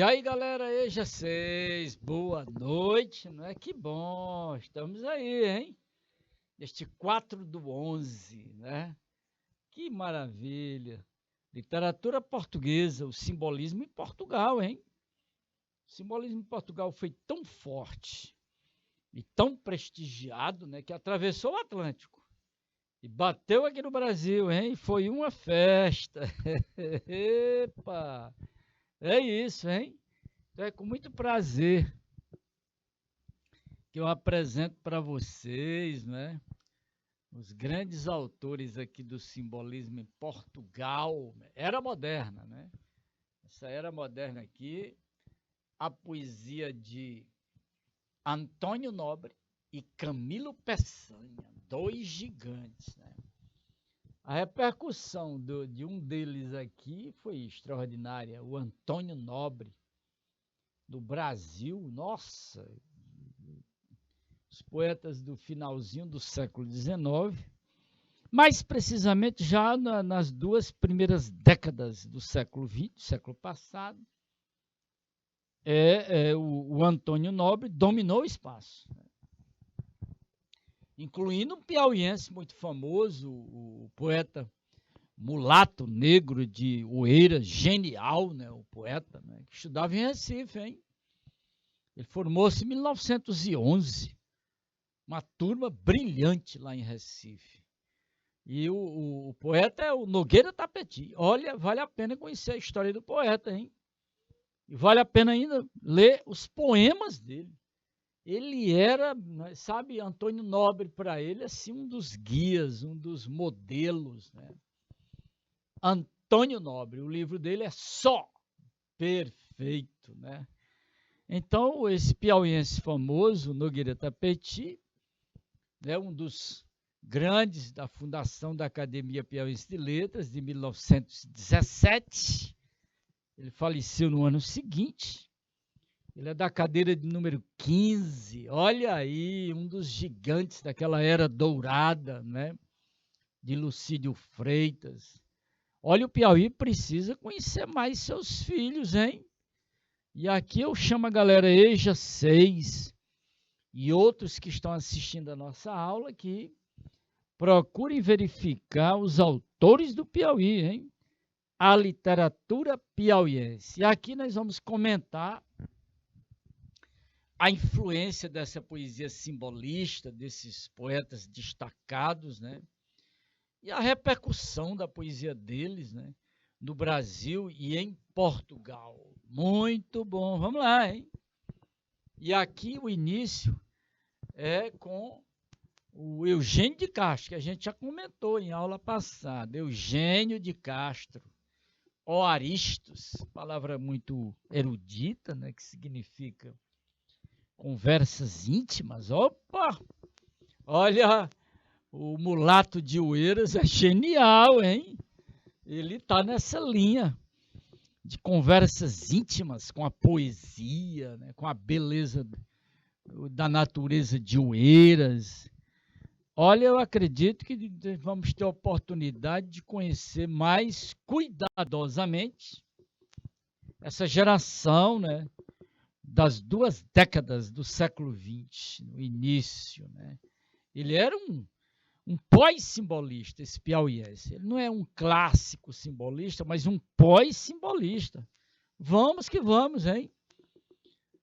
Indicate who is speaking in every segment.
Speaker 1: aí, galera, aí já seis, boa noite, não é? Que bom, estamos aí, hein? Este 4/11, né? Que maravilha. Literatura portuguesa, o simbolismo em Portugal, hein? O simbolismo em Portugal foi tão forte e tão prestigiado, né, que atravessou o Atlântico e bateu aqui no Brasil, hein? Foi uma festa. Epa! É isso, hein? Então é com muito prazer que eu apresento para vocês, né, os grandes autores aqui do simbolismo em Portugal, era moderna, né? Essa era moderna aqui, a poesia de Antônio Nobre e Camilo Peçanha, dois gigantes, né? A repercussão de um deles aqui foi extraordinária, o Antônio Nobre, do Brasil, nossa, os poetas do finalzinho do século XIX, mais precisamente já nas duas primeiras décadas do século XX, século passado, o Antônio Nobre dominou o espaço, incluindo um piauiense muito famoso, o poeta mulato negro de Oeiras, genial, né, o poeta, né, que estudava em Recife, hein? Ele formou-se em 1911, uma turma brilhante lá em Recife. E o poeta é o Nogueira Tapeti. Olha, vale a pena conhecer a história do poeta, hein? E vale a pena ainda ler os poemas dele. Ele era, sabe, Antônio Nobre para ele, assim, um dos guias, um dos modelos, né? Antônio Nobre, o livro dele é só perfeito, né? Então, esse piauiense famoso, Nogueira Tapeti, né, um dos grandes da fundação da Academia Piauiense de Letras, de 1917. Ele faleceu no ano seguinte. Ele é da cadeira de número 15. Olha aí, um dos gigantes daquela era dourada, né? De Lucídio Freitas. Olha, o Piauí precisa conhecer mais seus filhos, hein? E aqui eu chamo a galera EJA 6 e outros que estão assistindo a nossa aula que procurem verificar os autores do Piauí, hein? A literatura piauiense. E aqui nós vamos comentar a influência dessa poesia simbolista, desses poetas destacados, né? E a repercussão da poesia deles, né? No Brasil e em Portugal. Muito bom, vamos lá, hein? E aqui o início é com o Eugênio de Castro, que a gente já comentou em aula passada. Eugênio de Castro, Oaristos, palavra muito erudita, né, que significa conversas íntimas. Opa! Olha, o mulato de Oeiras é genial, hein? Ele está nessa linha de conversas íntimas com a poesia, né, com a beleza da natureza de Oeiras. Olha, eu acredito que vamos ter a oportunidade de conhecer mais cuidadosamente essa geração, né, das duas décadas do século XX, no início, né? Ele era um pós-simbolista, esse piauiense. Ele não é um clássico simbolista, mas um pós-simbolista. Vamos que vamos, hein?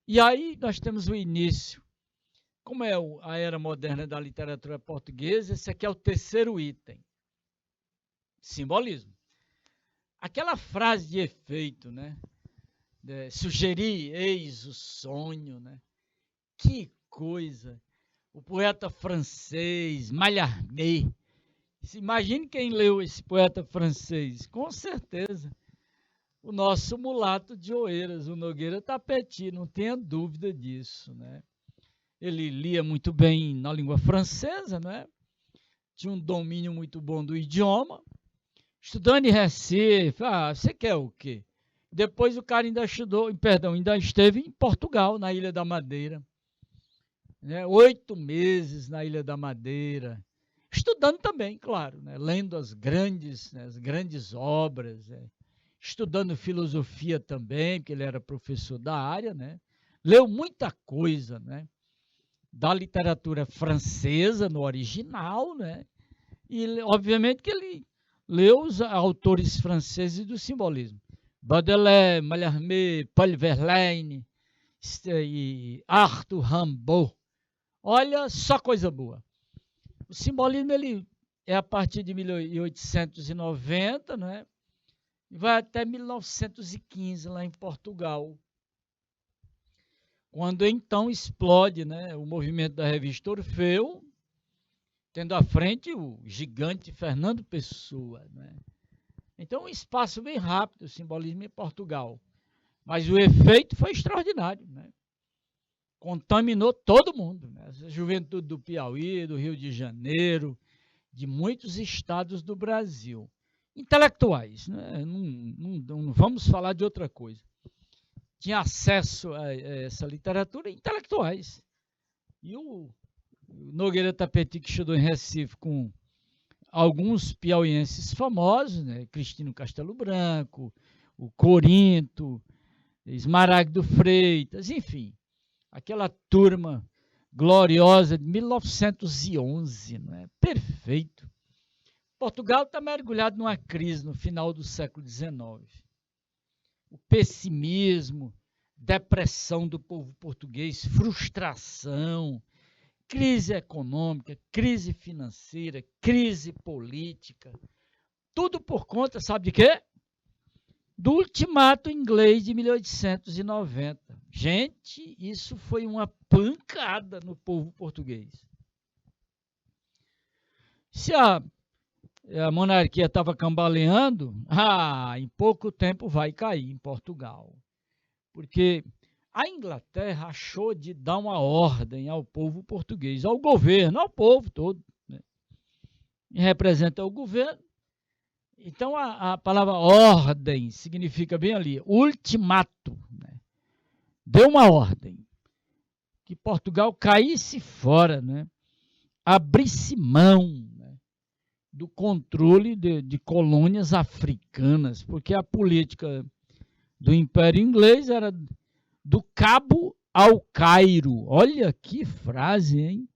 Speaker 1: E aí nós temos o início. Como é a era moderna da literatura portuguesa, esse aqui é o terceiro item. Simbolismo. Aquela frase de efeito, né? Sugerir, eis o sonho, né? Que coisa! O poeta francês, Mallarmé. Imagine quem leu esse poeta francês. Com certeza. O nosso mulato de Oeiras, o Nogueira Tapeti, não tenha dúvida disso, né? Ele lia muito bem na língua francesa, né? Tinha um domínio muito bom do idioma. Estudando em Recife, você quer o quê? Depois o cara ainda ainda esteve em Portugal, na Ilha da Madeira. Né? 8 meses na Ilha da Madeira. Estudando também, claro, né? Lendo as grandes obras, né? estudando filosofia também, porque ele era professor da área, né? Leu muita coisa, né? Da literatura francesa no original, né? E obviamente que ele leu os autores franceses do simbolismo. Baudelaire, Mallarmé, Paul Verlaine e Arthur Rimbaud. Olha só coisa boa. O simbolismo ele é a partir de 1890, né? E vai até 1915 lá em Portugal, quando então explode, né, o movimento da revista Orfeu, tendo à frente o gigante Fernando Pessoa, né? Então, um espaço bem rápido, o simbolismo em Portugal. Mas o efeito foi extraordinário, né? Contaminou todo mundo, né? A juventude do Piauí, do Rio de Janeiro, de muitos estados do Brasil. Intelectuais, né? Não vamos falar de outra coisa. Tinha acesso a essa literatura intelectuais. E o Nogueira Tapeti, que estudou em Recife com alguns piauienses famosos, né? Cristino Castelo Branco, o Corinto, Esmaragdo Freitas, enfim, aquela turma gloriosa de 1911, né? Perfeito. Portugal está mergulhado numa crise no final do século XIX. O pessimismo, depressão do povo português, frustração, crise econômica, crise financeira, crise política, tudo por conta, sabe de quê? Do ultimato inglês de 1890. Gente, isso foi uma pancada no povo português. Se a monarquia estava cambaleando, em pouco tempo vai cair em Portugal. Porque a Inglaterra achou de dar uma ordem ao povo português, ao governo, ao povo todo, né? E representa o governo. Então, a palavra ordem significa bem ali, ultimato, né? Deu uma ordem, que Portugal caísse fora, né? Abrisse mão, né, do controle de colônias africanas, porque a política do Império Inglês era do Cabo ao Cairo. Olha que frase, hein?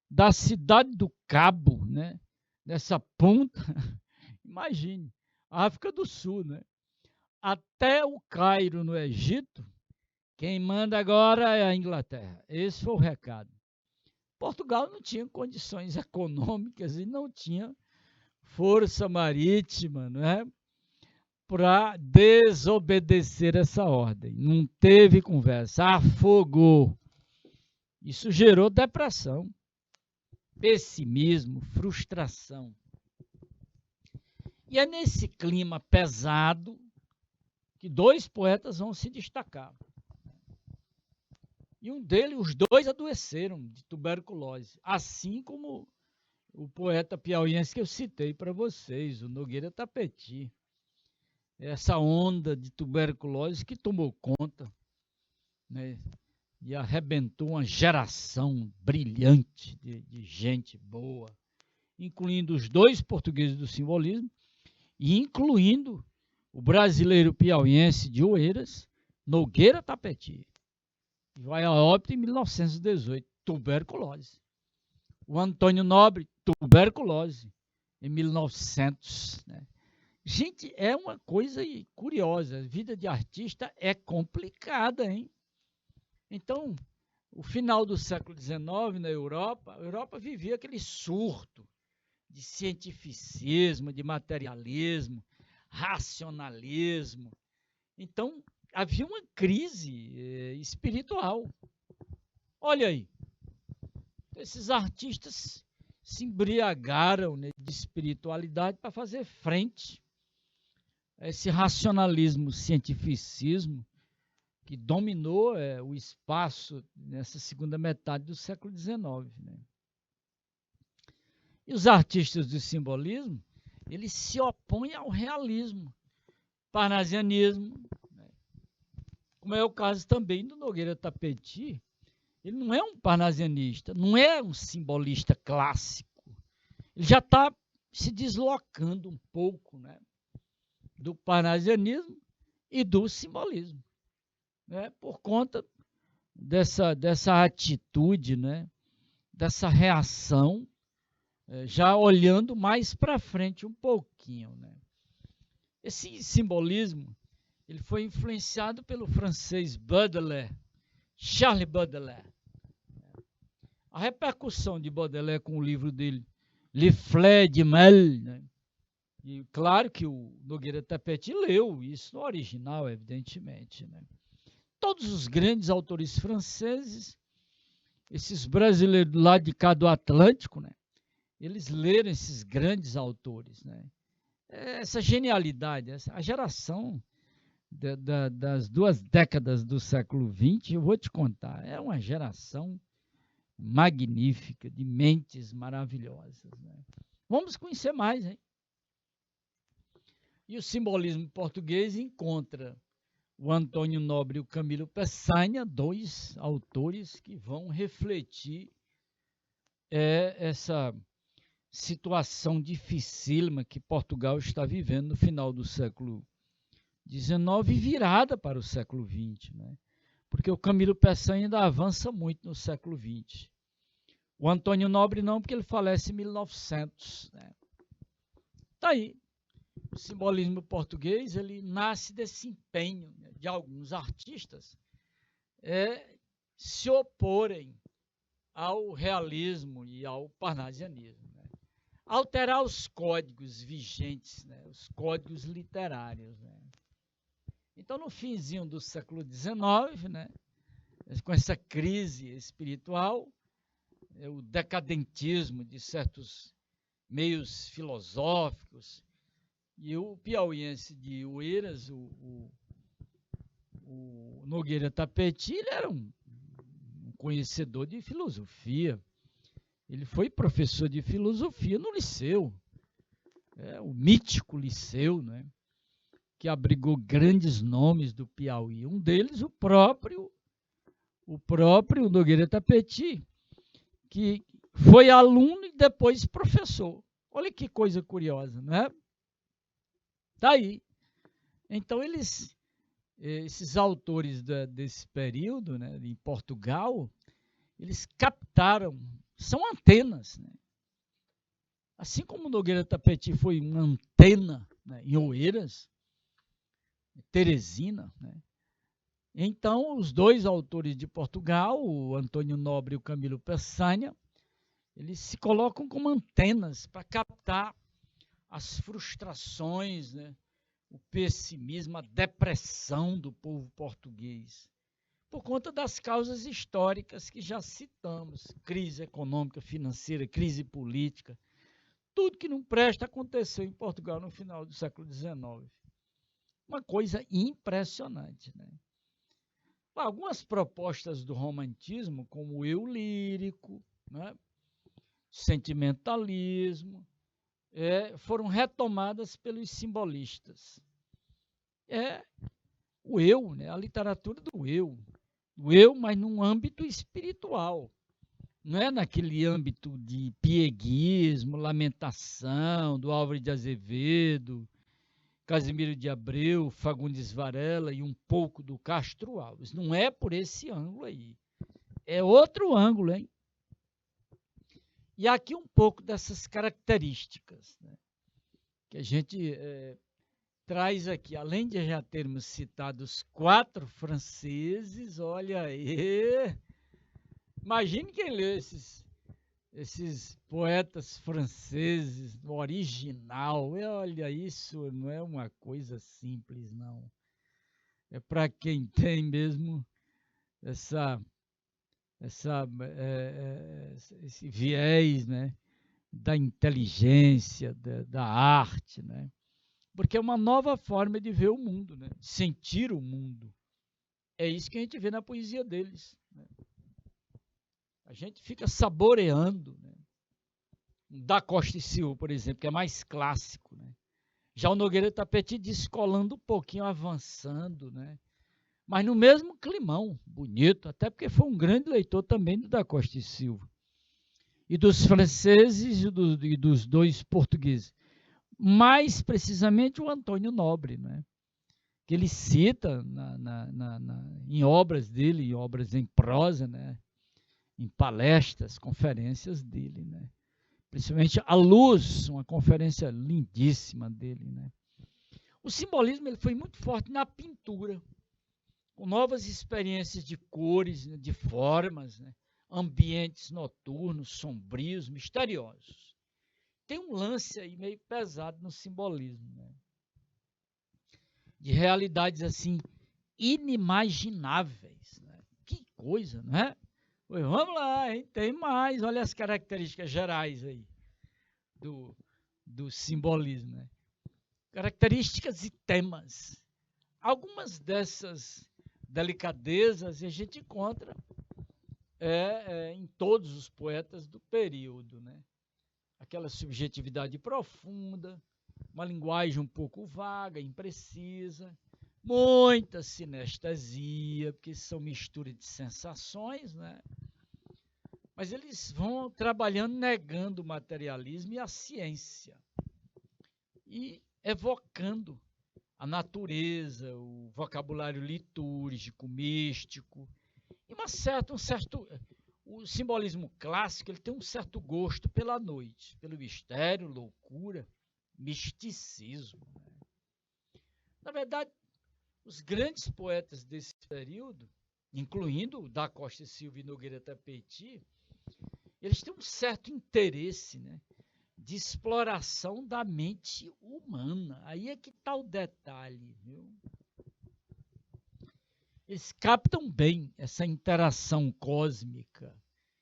Speaker 1: Da cidade do Cabo, né? Dessa ponta, imagine, África do Sul, né? Até o Cairo, no Egito, quem manda agora é a Inglaterra. Esse foi o recado. Portugal não tinha condições econômicas e não tinha força marítima, não é? Para desobedecer essa ordem. Não teve conversa, afogou. Isso gerou depressão, pessimismo, frustração. E é nesse clima pesado que dois poetas vão se destacar. E os dois adoeceram de tuberculose, assim como o poeta piauiense que eu citei para vocês, o Nogueira Tapeti. Essa onda de tuberculose que tomou conta, né, e arrebentou uma geração brilhante de gente boa, incluindo os dois portugueses do simbolismo e incluindo o brasileiro piauiense de Oeiras, Nogueira Tapeti. Vai a óbito em 1918, tuberculose. O Antônio Nobre, tuberculose, em 1900, né? Gente, é uma coisa curiosa. A vida de artista é complicada, hein? Então, o final do século XIX na Europa, a Europa vivia aquele surto de cientificismo, de materialismo, racionalismo. Então, havia uma crise espiritual. Olha aí, esses artistas se embriagaram, né, de espiritualidade para fazer frente a esse racionalismo, cientificismo que dominou o espaço nessa segunda metade do século XIX. Né? E os artistas do simbolismo, eles se opõem ao realismo, parnasianismo, né? Como é o caso também do Nogueira Tapeti. Ele não é um parnasianista, não é um simbolista clássico. Ele já está se deslocando um pouco, né, do parnasianismo e do simbolismo, né? Por conta dessa atitude, né? Dessa reação, já olhando mais para frente um pouquinho, né? Esse simbolismo ele foi influenciado pelo francês Baudelaire, Charles Baudelaire. A repercussão de Baudelaire com o livro dele, Le Fleur de Mal, né? E claro que o Nogueira Tapeti leu isso no original, evidentemente, né? Todos os grandes autores franceses, esses brasileiros lá de cá do Atlântico, né? Eles leram esses grandes autores, né? Essa genialidade, a geração das 2 décadas do século XX, eu vou te contar, é uma geração magnífica, de mentes maravilhosas, né? Vamos conhecer mais, hein? E o simbolismo português encontra o Antônio Nobre e o Camilo Peçanha, 2 autores que vão refletir essa situação dificílima que Portugal está vivendo no final do século XIX e virada para o século XX, né? Porque o Camilo Peçanha ainda avança muito no século XX. O Antônio Nobre não, porque ele falece em 1900. Né? Tá aí. O simbolismo português ele nasce desse empenho, né, de alguns artistas se oporem ao realismo e ao parnasianismo, né? Alterar os códigos vigentes, né, os códigos literários, né? Então, no finzinho do século XIX, né, com essa crise espiritual, o decadentismo de certos meios filosóficos, e o piauiense de Oeiras, o Nogueira Tapeti, ele era um conhecedor de filosofia. Ele foi professor de filosofia no Liceu, o mítico Liceu, né, que abrigou grandes nomes do Piauí. Um deles, o próprio Nogueira Tapeti, que foi aluno e depois professor. Olha que coisa curiosa, né? Tá aí. Então, esses autores desse período, né, em Portugal, eles captaram, são antenas, né? Assim como Nogueira Tapeti foi uma antena, né, em Oeiras, Teresina, né? Então, os 2 autores de Portugal, o Antônio Nobre e o Camilo Peçanha, eles se colocam como antenas para captar as frustrações, né, o pessimismo, a depressão do povo português, por conta das causas históricas que já citamos, crise econômica, financeira, crise política, tudo que não presta aconteceu em Portugal no final do século XIX. Uma coisa impressionante, né? Algumas propostas do romantismo, como o eu lírico, né, sentimentalismo, foram retomadas pelos simbolistas. O eu, né, a literatura do eu, mas num âmbito espiritual. Não é naquele âmbito de pieguismo, lamentação, do Álvares de Azevedo, Casimiro de Abreu, Fagundes Varela e um pouco do Castro Alves. Não é por esse ângulo aí. É outro ângulo, hein? E aqui um pouco dessas características, né, que a gente traz aqui, além de já termos citado os 4 franceses, olha aí, imagine quem lê esses poetas franceses, no original, olha, isso não é uma coisa simples, não. É para quem tem mesmo esse viés, né, da inteligência, da arte, né? Porque é uma nova forma de ver o mundo, né? Sentir o mundo. É isso que a gente vê na poesia deles, né? A gente fica saboreando, né? Da Costa e Silva, por exemplo, que é mais clássico, né? Já o Nogueira Tapeti descolando um pouquinho, avançando, né? Mas no mesmo climão, bonito, até porque foi um grande leitor também do Da Costa e Silva. E dos franceses e dos 2 portugueses. mais precisamente o Antônio Nobre, né? Que ele cita em obras dele, em obras em prosa, né? Em palestras, conferências dele, né? Principalmente A Luz, uma conferência lindíssima dele, né? O simbolismo ele foi muito forte na pintura, com novas experiências de cores, né, de formas, né, ambientes noturnos, sombrios, misteriosos. Tem um lance aí meio pesado no simbolismo, né, de realidades assim inimagináveis. Né? Que coisa, né? Pois vamos lá, hein? Tem mais. Olha as características gerais aí do simbolismo. Né? Características e temas. Algumas dessas delicadezas a gente encontra em todos os poetas do período. Né? Aquela subjetividade profunda, uma linguagem um pouco vaga, imprecisa, muita sinestesia, porque são mistura de sensações, né? Mas eles vão trabalhando negando o materialismo e a ciência e evocando a natureza, o vocabulário litúrgico, místico, e o simbolismo clássico ele tem um certo gosto pela noite, pelo mistério, loucura, misticismo. Né? Na verdade, os grandes poetas desse período, incluindo Da Costa e Silva e Nogueira Tapeti, eles têm um certo interesse, né, de exploração da mente humana. Aí é que está o detalhe, viu? Eles captam bem essa interação cósmica,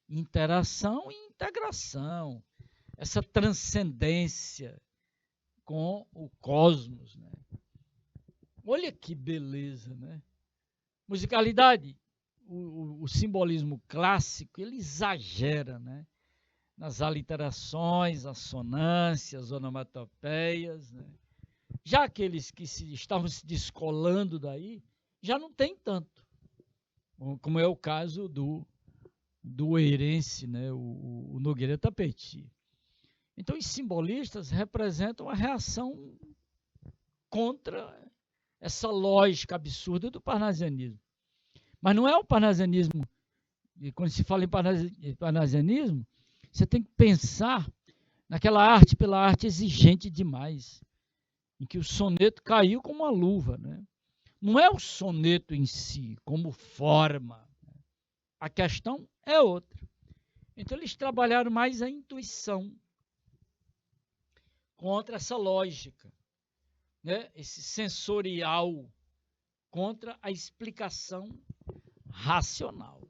Speaker 1: interação e integração, essa transcendência com o cosmos, né? Olha que beleza, né? Musicalidade, o simbolismo clássico, ele exagera, né? Nas aliterações, assonâncias, onomatopeias, né? Já aqueles que estavam se descolando daí, já não tem tanto, como é o caso do eirense, né? o Nogueira Tapeti. Então, os simbolistas representam a reação contra essa lógica absurda do parnasianismo. Mas não é o parnasianismo, e quando se fala em parnasianismo, você tem que pensar naquela arte pela arte exigente demais, em que o soneto caiu como uma luva. Né? Não é o soneto em si, como forma. A questão é outra. Então, eles trabalharam mais a intuição contra essa lógica, né? Esse sensorial contra a explicação racional.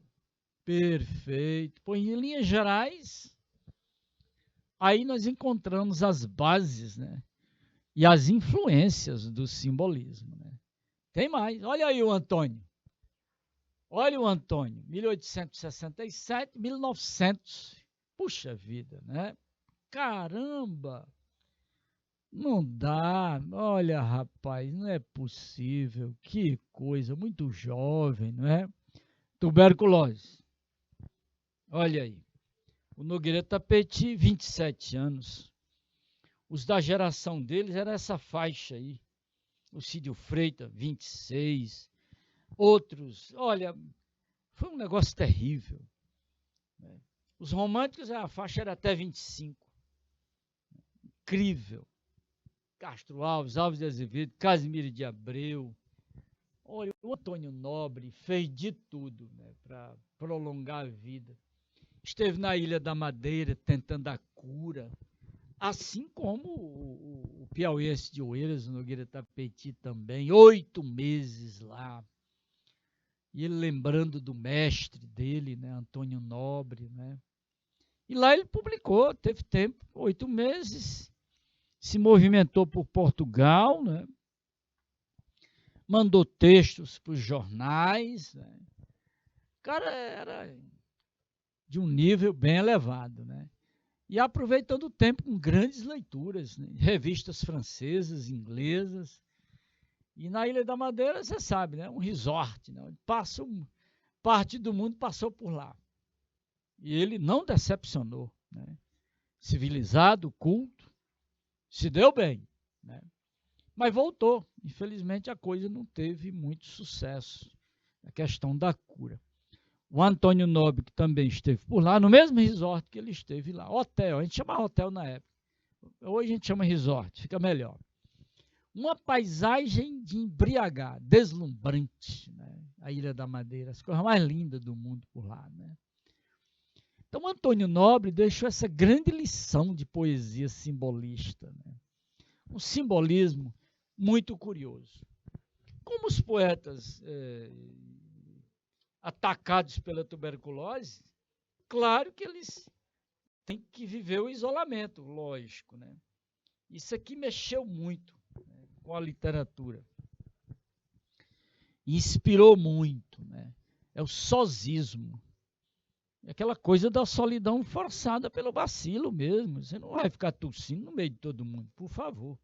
Speaker 1: Perfeito. Pois, em linhas gerais, aí nós encontramos as bases, né? E as influências do simbolismo. Né? Tem mais. Olha aí o Antônio. Olha o Antônio, 1867, 1900. Puxa vida, né? Caramba! Não dá. Olha, rapaz, não é possível. Que coisa, muito jovem, não é? Tuberculose. Olha aí. O Nogueira Tapeti, 27 anos. Os da geração deles era essa faixa aí. O Cídio Freitas, 26. Outros, olha, foi um negócio terrível. Né? Os românticos, a faixa era até 25. Incrível. Castro Alves, Alves de Azevedo, Casimiro de Abreu. Olha, o Antônio Nobre fez de tudo, né, para prolongar a vida. Esteve na Ilha da Madeira tentando a cura, assim como o piauiense de Oeiras, o Nogueira Tapeti também, 8 meses lá. E ele lembrando do mestre dele, né, Antônio Nobre, né? E lá ele publicou, teve tempo, 8 meses, se movimentou por Portugal, né? Mandou textos para os jornais. Né? O cara era de um nível bem elevado, né? E aproveitando o tempo com grandes leituras, né? Revistas francesas, inglesas. E na Ilha da Madeira, você sabe, né? Um resort, né? Parte do mundo passou por lá. E ele não decepcionou, né? Civilizado, culto, se deu bem. né? Mas voltou. Infelizmente, a coisa não teve muito sucesso, a questão da cura. O Antônio Nobre, que também esteve por lá, no mesmo resort que ele esteve lá. Hotel, a gente chamava hotel na época. Hoje a gente chama resort, fica melhor. Uma paisagem de embriagar, deslumbrante, né? A Ilha da Madeira, as coisas mais lindas do mundo por lá, né? Então, Antônio Nobre deixou essa grande lição de poesia simbolista, né? Um simbolismo muito curioso. Como os poetas atacados pela tuberculose, claro que eles têm que viver o isolamento, lógico, né? Isso aqui mexeu muito, né, com a literatura. Inspirou muito, né? É o sozismo. É aquela coisa da solidão forçada pelo bacilo mesmo. Você não vai ficar tossindo no meio de todo mundo, por favor.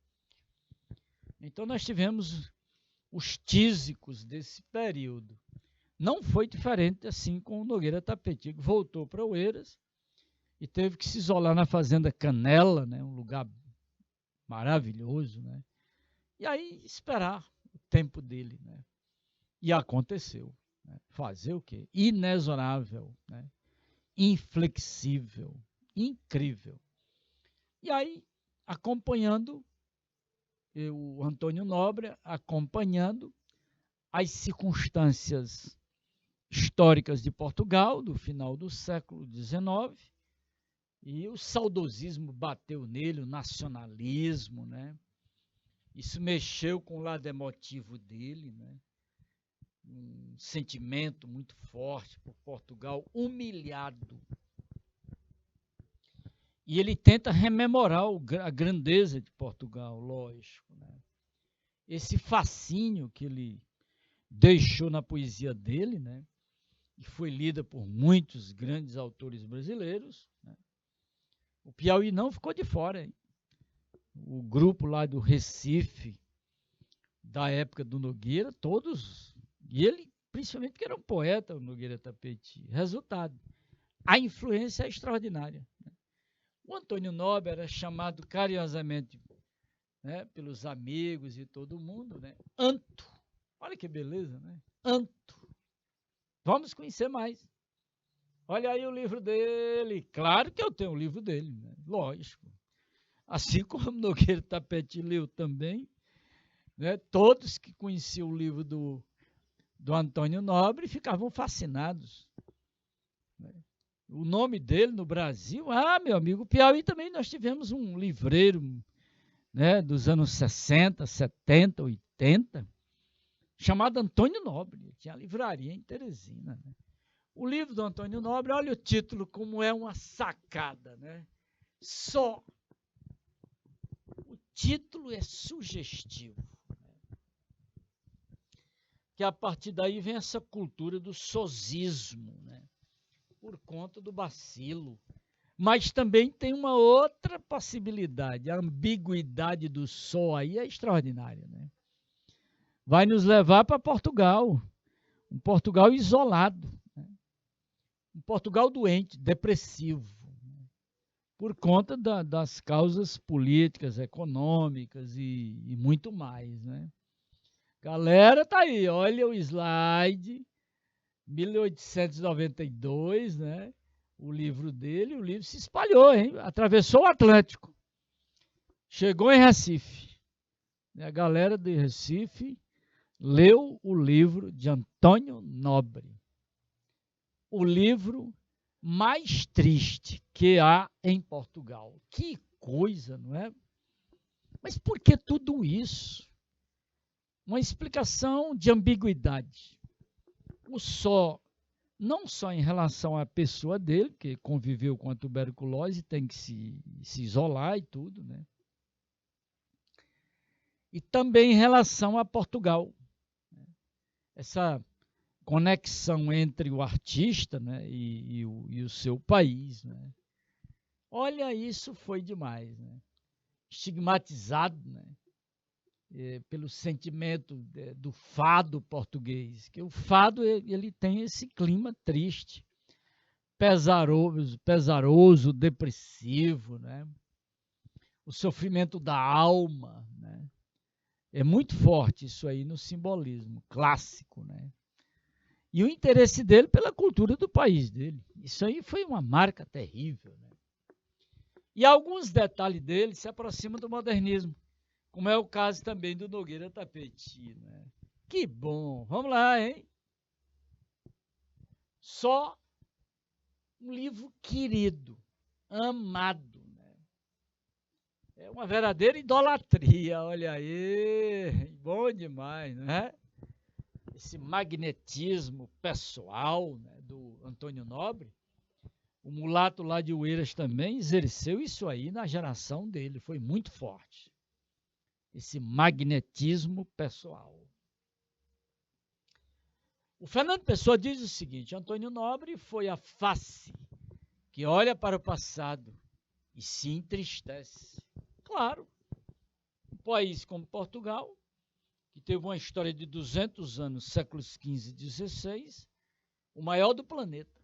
Speaker 1: Então nós tivemos os tísicos desse período. Não foi diferente assim com o Nogueira Tapetico. Voltou para Oeiras e teve que se isolar na Fazenda Canela, né? Um lugar maravilhoso, né? E aí esperar o tempo dele, né? E aconteceu. Né? Fazer o quê? Inexorável, né? Inflexível, incrível. E aí, acompanhando o Antônio Nobre, acompanhando as circunstâncias históricas de Portugal, do final do século XIX, e o saudosismo bateu nele, o nacionalismo, né? Isso mexeu com o lado emotivo dele, né? Um sentimento muito forte por Portugal, humilhado. E ele tenta rememorar a grandeza de Portugal, lógico, né? Esse fascínio que ele deixou na poesia dele, né? E foi lida por muitos grandes autores brasileiros, né? O Piauí não ficou de fora, hein? O grupo lá do Recife, da época do Nogueira, todos, e ele, principalmente porque era um poeta, o Nogueira Tapeti. Resultado, a influência é extraordinária. Né? O Antônio Nobre era chamado carinhosamente, né, pelos amigos e todo mundo, né? Anto. Olha que beleza, né? Anto. Vamos conhecer mais. Olha aí o livro dele. Claro que eu tenho o livro dele, né? Lógico. Assim como Nogueira Tapeti leu também, né? Todos que conheciam o livro do Antônio Nobre ficavam fascinados. Né? O nome dele no Brasil, meu amigo, Piauí também nós tivemos um livreiro, né, dos anos 60, 70, 80, chamado Antônio Nobre. Tinha a livraria em Teresina. Né? O livro do Antônio Nobre, olha o título, como é uma sacada. Né? Só. O título é sugestivo. Que a partir daí vem essa cultura do sozismo, né? Por conta do bacilo. Mas também tem uma outra possibilidade, a ambiguidade do só aí é extraordinária. Né? Vai nos levar para Portugal, um Portugal isolado, né? Um Portugal doente, depressivo, né? Por conta das causas políticas, econômicas e muito mais. Né? Galera, tá aí, olha o slide, 1892, né? O livro dele, o livro se espalhou, hein? Atravessou o Atlântico, chegou em Recife. A galera de Recife leu o livro de Antônio Nobre, o livro mais triste que há em Portugal. Que coisa, não é? Mas por que tudo isso? Uma explicação de ambiguidade. O só, não só em relação à pessoa dele, que conviveu com a tuberculose, tem que se isolar e tudo, né? E também em relação a Portugal. Essa conexão entre o artista, né, e o seu país. Né? Olha, isso foi demais. Né? Estigmatizado, né, pelo sentimento do fado português, que o fado ele tem esse clima triste, pesaroso, depressivo. Né? o sofrimento da alma, né? É muito forte isso aí no simbolismo clássico, né? E o interesse dele pela cultura do país dele. Isso aí foi uma marca terrível, né? E alguns detalhes dele se aproximam do modernismo, como é o caso também do Nogueira Tapeti, né? Que bom! Vamos lá, hein? Só um livro querido, amado, né? É uma verdadeira idolatria, olha aí, bom demais, né? Esse magnetismo pessoal, né, do Antônio Nobre, o mulato lá de Oeiras também exerceu isso aí na geração dele, foi muito forte. Esse magnetismo pessoal. O Fernando Pessoa diz o seguinte: Antônio Nobre foi a face que olha para o passado e se entristece. Claro, um país como Portugal, que teve uma história de 200 anos, séculos XV e XVI, o maior do planeta,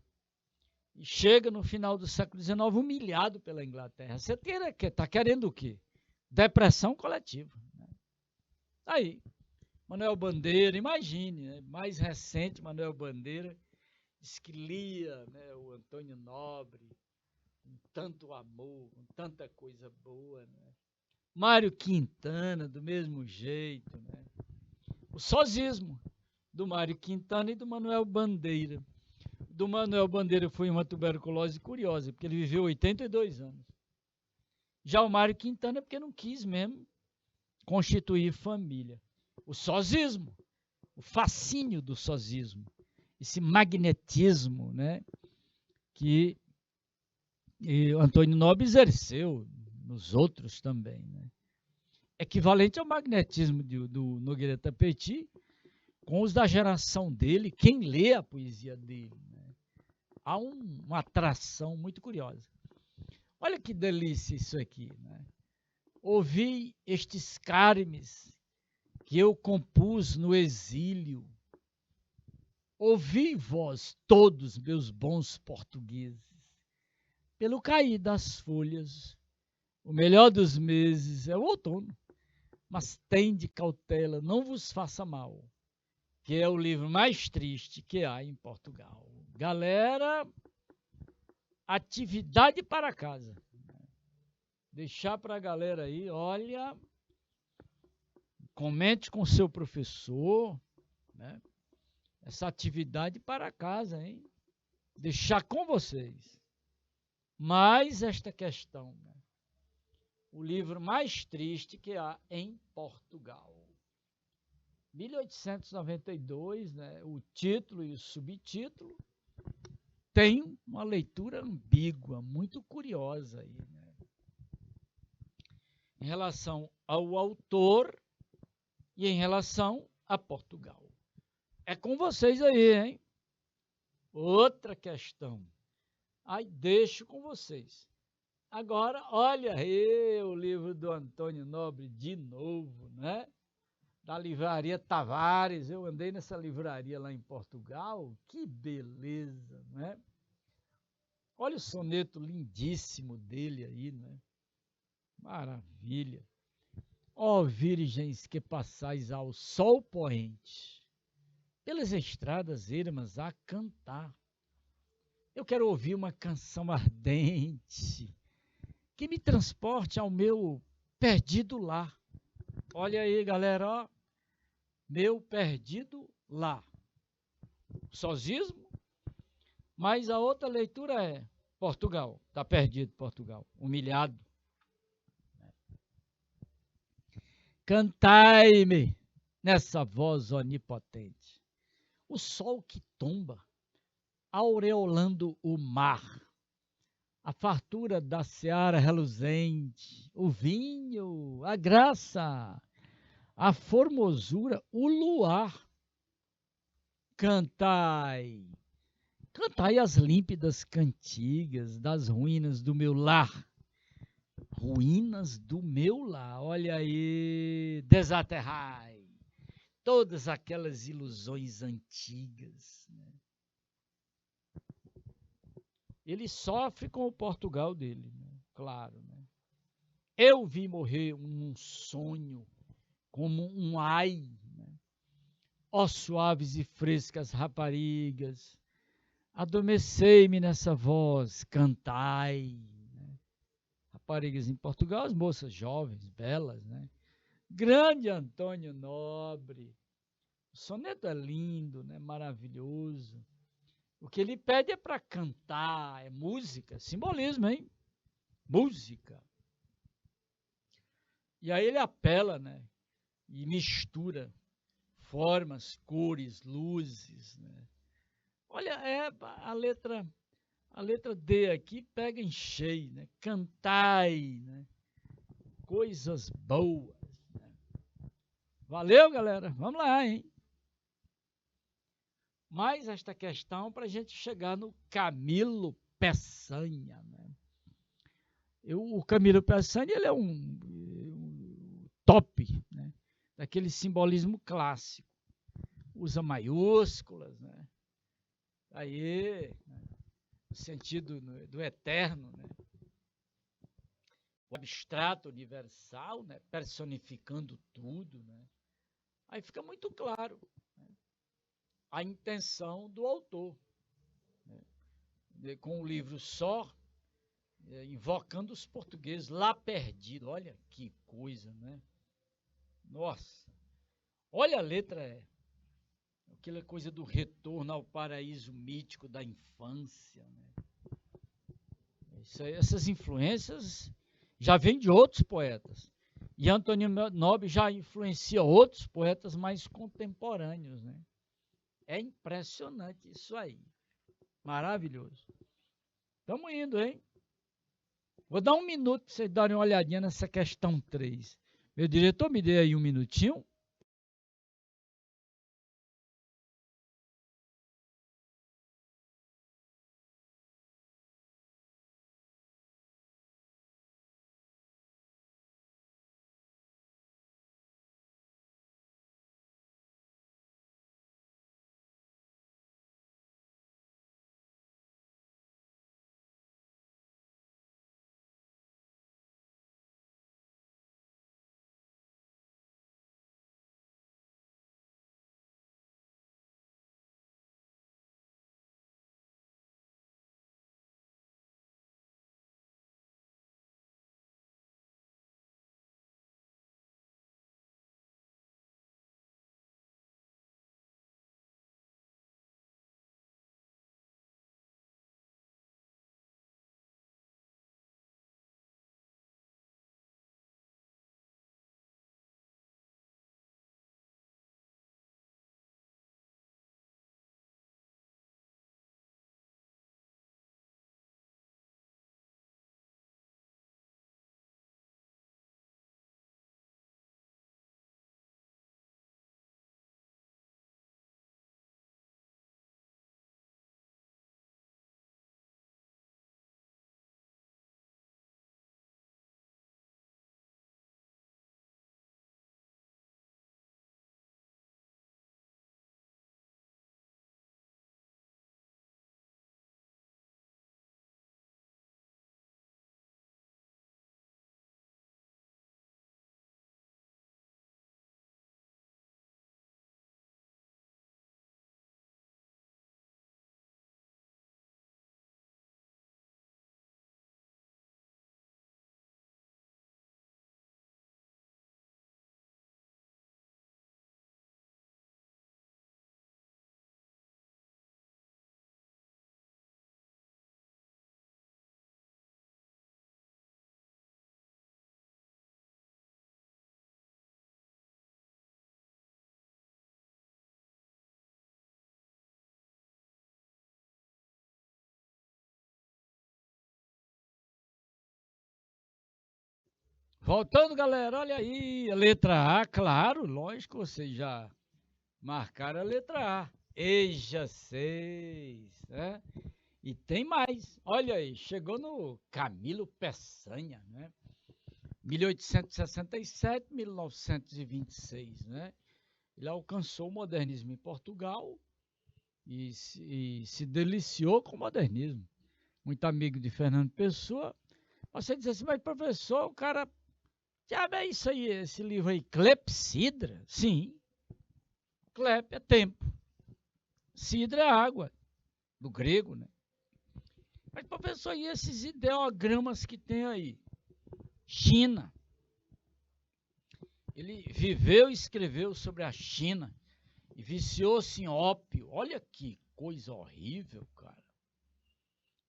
Speaker 1: e chega no final do século XIX humilhado pela Inglaterra. Você está querendo o quê? Depressão coletiva. Né? Aí, Manuel Bandeira, imagine, né? Mais recente, Manuel Bandeira, diz que lia, né, o Antônio Nobre, com tanto amor, com tanta coisa boa. Né? Mário Quintana, do mesmo jeito. Né? O sozismo do Mário Quintana e do Manuel Bandeira. Do Manuel Bandeira foi uma tuberculose curiosa, porque ele viveu 82 anos. Já o Mário Quintana, porque não quis mesmo constituir família. O sozismo, o fascínio do sozismo, esse magnetismo, né, que o Antônio Nobre exerceu nos outros também. Né? Equivalente ao magnetismo do Nogueira Tapeti, com os da geração dele, quem lê a poesia dele. Né? Há uma atração muito curiosa. Olha que delícia isso aqui. Né? Ouvi estes carmes que eu compus no exílio. Ouvi vós todos, meus bons portugueses, pelo cair das folhas. O melhor dos meses é o outono, mas tende cautela, não vos faça mal, que é o livro mais triste que há em Portugal. Galera, atividade para casa. Deixar para a galera aí, olha, comente com o seu professor, né? Essa atividade para casa, hein? Deixar com vocês. Mais esta questão, né? O livro mais triste que há em Portugal. 1892, né? O título e o subtítulo tem uma leitura ambígua, muito curiosa aí, né? Em relação ao autor e em relação a Portugal. É com vocês aí, hein? Outra questão. Aí deixo com vocês. Agora, olha aí o livro do Antônio Nobre de novo, né? Da livraria Tavares. Eu andei nessa livraria lá em Portugal. Que beleza, né? Olha o soneto lindíssimo dele aí, né? Maravilha. Ó virgens que passais ao sol poente, pelas estradas ermas a cantar. Eu quero ouvir uma canção ardente que me transporte ao meu perdido lar. Olha aí, galera, ó, meu perdido lar. Sozismo, mas a outra leitura é Portugal, está perdido Portugal, humilhado. Cantai-me nessa voz onipotente. O sol que tomba, aureolando o mar, a fartura da seara reluzente, o vinho, a graça, a formosura, o luar. Cantai, cantai as límpidas cantigas das ruínas do meu lar. Ruínas do meu lar, olha aí, desaterrai todas aquelas ilusões antigas. Né? Ele sofre com o Portugal dele, né? Claro. Né? Eu vi morrer um sonho, como um ai, né? Ó suaves e frescas raparigas, adormecei-me nessa voz, cantai. Raparigas em Portugal, as moças jovens, belas, né? Grande Antônio Nobre. O soneto é lindo, né? Maravilhoso. O que ele pede é para cantar, é música, simbolismo, hein? Música. E aí ele apela, né? E mistura formas, cores, luzes, né? Olha, a letra D aqui pega em cheio, né? Cantai, né? Coisas boas. Né? Valeu, galera. Vamos lá, hein? Mais esta questão para a gente chegar no Camilo Peçanha, né? O Camilo Peçanha ele é um top, né? Daquele simbolismo clássico. Usa maiúsculas, né? Aí, né? No sentido do eterno, né? O abstrato universal, né? Personificando tudo, né? Aí fica muito claro, né? A intenção do autor, né? Com o livro só, invocando os portugueses lá perdidos. Olha que coisa, né? Nossa, olha a letra, aquela coisa do retorno ao paraíso mítico da infância, né? Essas influências já vêm de outros poetas. E Antônio Nobre já influencia outros poetas mais contemporâneos, né? É impressionante isso aí. Maravilhoso. Estamos indo, hein? Vou dar um minuto para vocês darem uma olhadinha nessa questão 3. Meu diretor, me dê aí um minutinho. Voltando, galera, olha aí, a letra A, claro, lógico, vocês já marcaram a letra A. Eja 6, né? E tem mais, olha aí, chegou no Camilo Peçanha, né? 1867, 1926, né? Ele alcançou o modernismo em Portugal e se deliciou com o modernismo. Muito amigo de Fernando Pessoa. Você diz assim, mas professor, o cara Diabo, é isso aí, esse livro aí, Clepsidra? Sim, clep é tempo, sidra é água, do grego, né? Mas, professor, e esses ideogramas que tem aí? China. Ele viveu e escreveu sobre a China e viciou-se em ópio. Olha que coisa horrível, cara.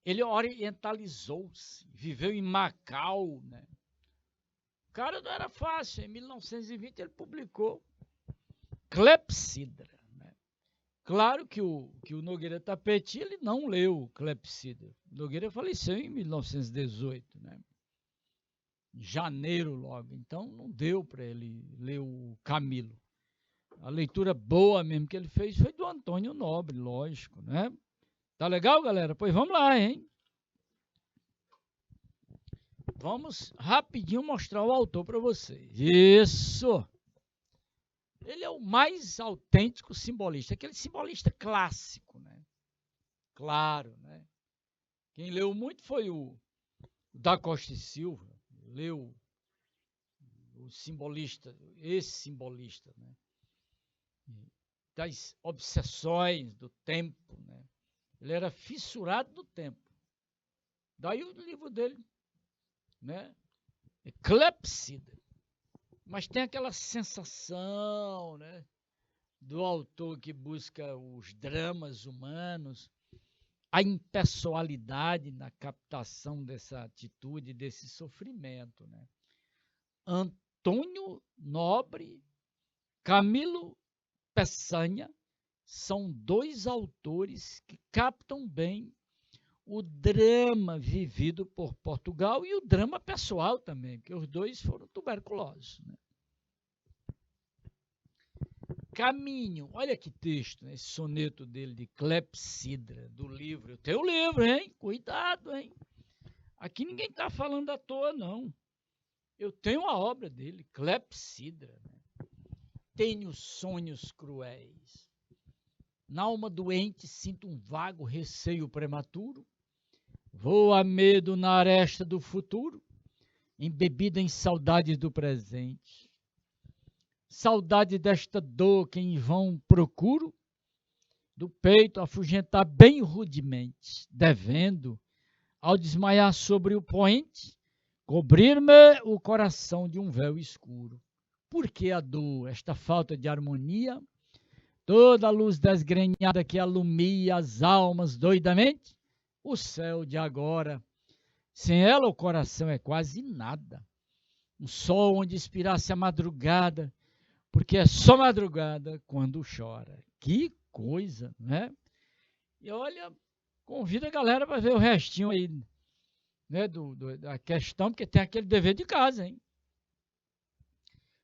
Speaker 1: Ele orientalizou-se, viveu em Macau, né? O cara não era fácil. Em 1920 ele publicou Clepsidra. Né? Claro que o Nogueira Tapeti ele não leu Clepsidra. Nogueira faleceu em 1918, né? Em janeiro logo. Então não deu para ele ler o Camilo. A leitura boa mesmo que ele fez foi do Antônio Nobre, lógico, né? Tá legal, galera? Pois vamos lá, hein? Vamos rapidinho mostrar o autor para vocês. Isso! Ele é o mais autêntico simbolista, aquele simbolista clássico, né? Claro, né? Quem leu muito foi o Da Costa e Silva, leu o simbolista, esse simbolista, né? Das obsessões do tempo, né? Ele era fissurado do tempo. Daí o livro dele, né? É Clepsidra. Mas tem aquela sensação, né? Do autor que busca os dramas humanos, a impessoalidade na captação dessa atitude, desse sofrimento, né? Antônio Nobre, Camilo Peçanha são dois autores que captam bem o drama vivido por Portugal e o drama pessoal também, porque os dois foram tuberculosos. Né? Caminho, olha que texto, né? Esse soneto dele de Clepsidra, do livro. Eu tenho o livro, hein? Cuidado, hein? Aqui ninguém está falando à toa, não. Eu tenho a obra dele, Clepsidra. Né? Tenho sonhos cruéis. Na alma doente sinto um vago receio prematuro. Vou a medo na aresta do futuro, embebida em saudades do presente. Saudade desta dor que em vão procuro, do peito afugentar bem rudemente, devendo, ao desmaiar sobre o poente, cobrir-me o coração de um véu escuro. Por que a dor, esta falta de harmonia, toda a luz desgrenhada que alumia as almas doidamente? O céu de agora, sem ela o coração é quase nada. Um sol onde inspirasse a madrugada, porque é só madrugada quando chora. Que coisa, né? E olha, convido a galera para ver o restinho aí, né, da questão, porque tem aquele dever de casa, hein?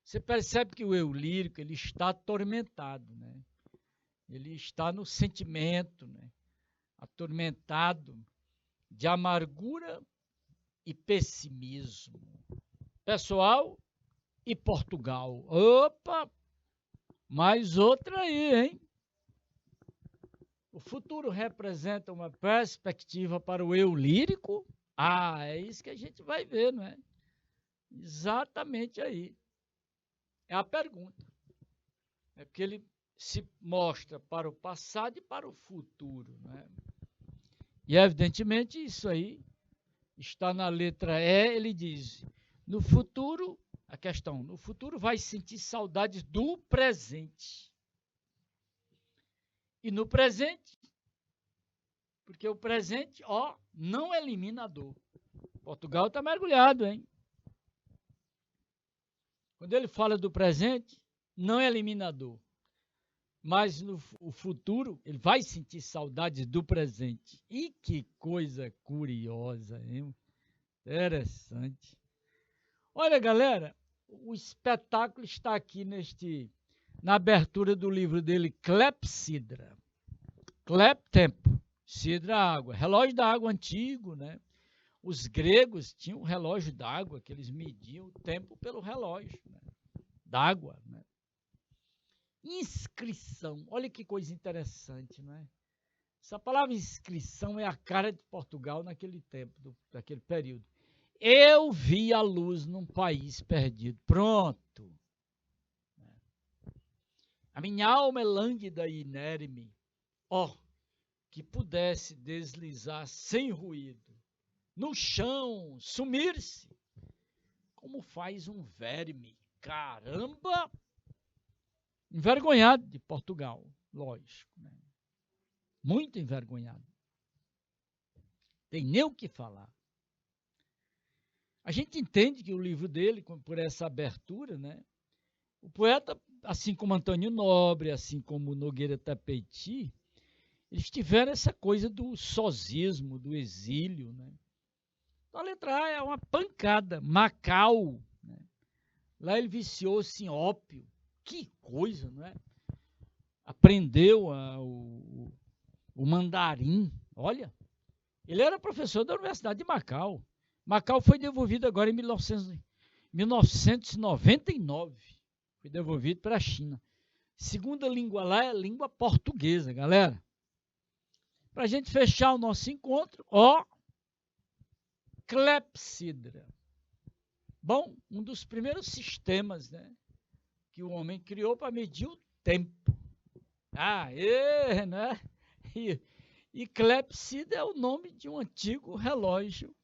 Speaker 1: Você percebe que o eu lírico, ele está atormentado, né? Ele está no sentimento, né? Atormentado de amargura e pessimismo. Pessoal e Portugal. Opa! Mais outra aí, hein? O futuro representa uma perspectiva para o eu lírico? Ah, é isso que a gente vai ver, não é? Exatamente aí. É a pergunta. É porque ele se mostra para o passado e para o futuro, né? E evidentemente isso aí está na letra E, ele diz: no futuro, a questão, no futuro vai sentir saudades do presente. E no presente, porque o presente, ó, não elimina a dor. Portugal está mergulhado, hein? Quando ele fala do presente, não elimina a dor. Mas no futuro, ele vai sentir saudades do presente. E que coisa curiosa, hein? Interessante. Olha, galera, o espetáculo está aqui na abertura do livro dele, Clepsidra. Clep, tempo. Sidra, água. Relógio da água antigo, né? Os gregos tinham um relógio d'água, que eles mediam o tempo pelo relógio, né? D'água, né? Inscrição. Olha que coisa interessante, não é? Essa palavra inscrição é a cara de Portugal naquele tempo, daquele período. Eu vi a luz num país perdido. Pronto. A minha alma é lânguida e inerme. Ó, que pudesse deslizar sem ruído, no chão, sumir-se, como faz um verme. Caramba! Envergonhado de Portugal, lógico, né? Muito envergonhado. Tem nem o que falar. A gente entende que o livro dele, por essa abertura, né? O poeta, assim como Antônio Nobre, assim como Nogueira Tapeti, eles tiveram essa coisa do sozismo, do exílio, né? Então a letra A é uma pancada, Macau, né? Lá ele viciou-se em ópio. Que coisa, não é? Aprendeu o mandarim. Olha, ele era professor da Universidade de Macau. Macau foi devolvido agora em 1999. Foi devolvido para a China. Segunda língua lá é a língua portuguesa, galera. Para a gente fechar o nosso encontro, ó, clepsidra. Bom, um dos primeiros sistemas, né, que o homem criou para medir o tempo. Né? E clepsidra é o nome de um antigo relógio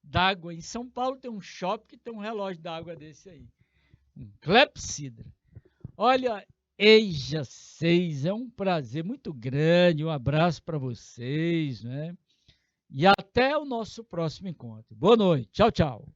Speaker 1: d'água. Em São Paulo tem um shopping que tem um relógio d'água desse aí. Clepsidra. Olha, Eija 6, é um prazer muito grande, um abraço para vocês, né? E até o nosso próximo encontro. Boa noite, tchau, tchau.